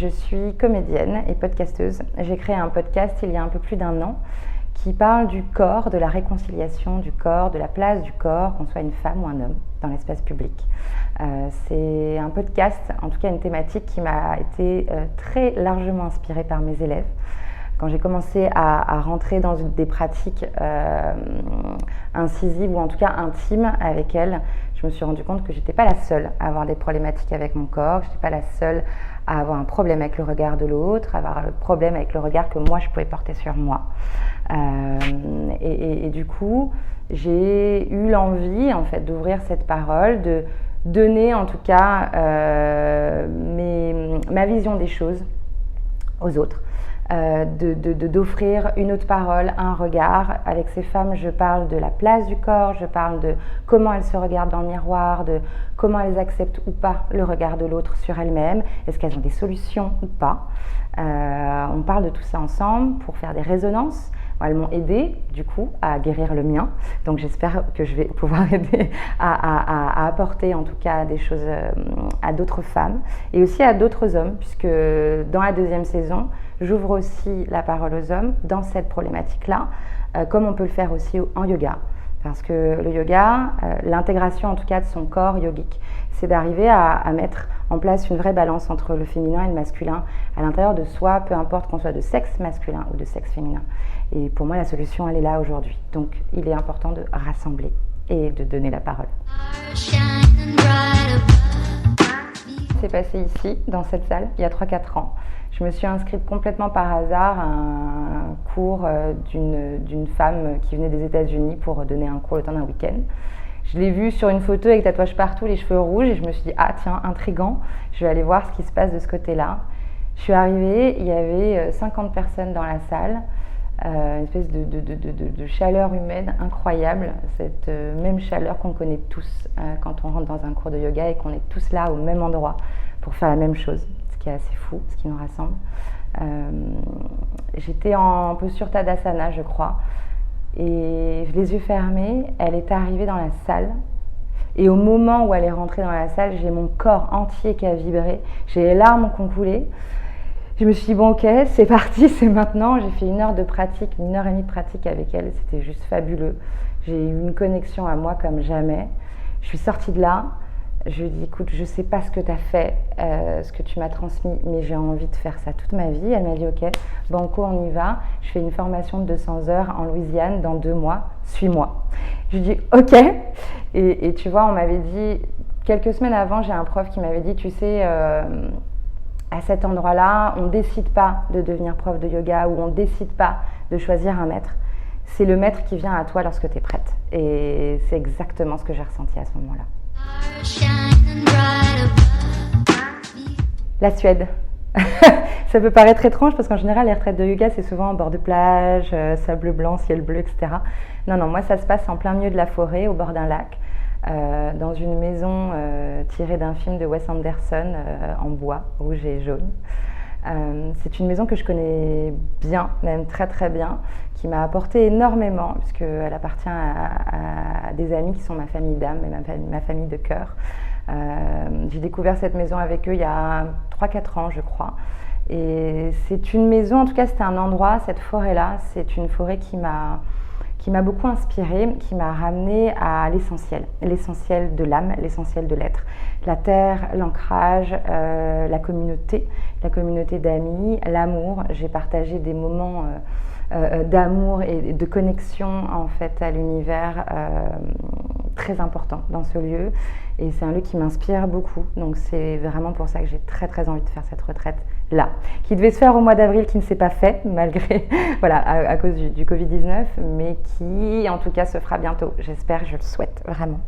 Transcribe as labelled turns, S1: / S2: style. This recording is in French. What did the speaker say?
S1: je suis comédienne et podcasteuse. J'ai créé un podcast il y a un peu plus d'1 an qui parle du corps, de la réconciliation du corps, de la place du corps, qu'on soit une femme ou un homme, dans l'espace public. C'est un podcast, en tout cas une thématique qui m'a été très largement inspirée par mes élèves. Quand j'ai commencé à rentrer dans des pratiques incisives ou en tout cas intimes avec elles, je me suis rendu compte que je n'étais pas la seule à avoir des problématiques avec mon corps, que je n'étais pas la seule à avoir un problème avec le regard de l'autre, à avoir le problème avec le regard que moi je pouvais porter sur moi. Et du coup, j'ai eu l'envie en fait d'ouvrir cette parole, de donner en tout cas ma vision des choses aux autres. D'offrir une autre parole, un regard. Avec ces femmes, je parle de la place du corps, je parle de comment elles se regardent dans le miroir, de comment elles acceptent ou pas le regard de l'autre sur elles-mêmes, est-ce qu'elles ont des solutions ou pas. On parle de tout ça ensemble pour faire des résonances. Elles m'ont aidée du coup à guérir le mien, donc j'espère que je vais pouvoir aider à apporter en tout cas des choses à d'autres femmes et aussi à d'autres hommes, puisque dans la 2e saison, j'ouvre aussi la parole aux hommes dans cette problématique-là, comme on peut le faire aussi en yoga. Parce que le yoga, l'intégration en tout cas de son corps yogique, c'est d'arriver à mettre en place une vraie balance entre le féminin et le masculin à l'intérieur de soi, peu importe qu'on soit de sexe masculin ou de sexe féminin. Et pour moi, la solution, elle est là aujourd'hui. Donc, il est important de rassembler et de donner la parole. C'est passé ici, dans cette salle, il y a 3-4 ans. Je me suis inscrite complètement par hasard à un cours d'une femme qui venait des États-Unis pour donner un cours le temps d'un week-end. Je l'ai vue sur une photo avec tatouage partout, les cheveux rouges, et je me suis dit « Ah tiens, intriguant, je vais aller voir ce qui se passe de ce côté-là ». Je suis arrivée, il y avait 50 personnes dans la salle, une espèce de chaleur humaine incroyable, cette même chaleur qu'on connaît tous quand on rentre dans un cours de yoga et qu'on est tous là au même endroit pour faire la même chose, ce qui est assez fou, ce qui nous rassemble. J'étais en posture Tadasana, je crois, et les yeux fermés, elle est arrivée dans la salle. Et au moment où elle est rentrée dans la salle, j'ai mon corps entier qui a vibré, j'ai les larmes qui ont coulé. Je me suis dit, bon ok, c'est parti, c'est maintenant. J'ai fait 1 heure de pratique, 1 heure et demie de pratique avec elle, c'était juste fabuleux. J'ai eu une connexion à moi comme jamais. Je suis sortie de là, je lui ai dit, écoute, je ne sais pas ce que tu as fait, ce que tu m'as transmis, mais j'ai envie de faire ça toute ma vie. Elle m'a dit, ok, banco, on y va. Je fais une formation de 200 heures en Louisiane dans 2 mois, suis-moi. Je lui ai dit, ok. Et tu vois, on m'avait dit, quelques semaines avant, j'ai un prof qui m'avait dit, tu sais, à cet endroit-là, on ne décide pas de devenir prof de yoga ou on ne décide pas de choisir un maître. C'est le maître qui vient à toi lorsque tu es prête. Et c'est exactement ce que j'ai ressenti à ce moment-là. La Suède. Ça peut paraître étrange parce qu'en général, les retraites de yoga, c'est souvent en bord de plage, sable blanc, ciel bleu, etc. Non, moi, ça se passe en plein milieu de la forêt, au bord d'un lac. Dans une maison tirée d'un film de Wes Anderson en bois, rouge et jaune. C'est une maison que je connais bien, même très très bien, qui m'a apporté énormément, puisqu'elle appartient à des amis qui sont ma famille d'âme et ma famille de cœur. J'ai découvert cette maison avec eux il y a 3-4 ans, je crois. Et c'est une maison, en tout cas c'était un endroit, cette forêt-là, c'est une forêt qui m'a beaucoup inspirée, qui m'a ramenée à l'essentiel de l'âme, l'essentiel de l'être. La terre, l'ancrage, la communauté d'amis, l'amour. J'ai partagé des moments d'amour et de connexion en fait à l'univers très important dans ce lieu. Et c'est un lieu qui m'inspire beaucoup. Donc c'est vraiment pour ça que j'ai très très envie de faire cette retraite là, qui devait se faire au mois d'avril, qui ne s'est pas fait malgré à cause du Covid-19, mais qui en tout cas se fera bientôt. J'espère, je le souhaite vraiment.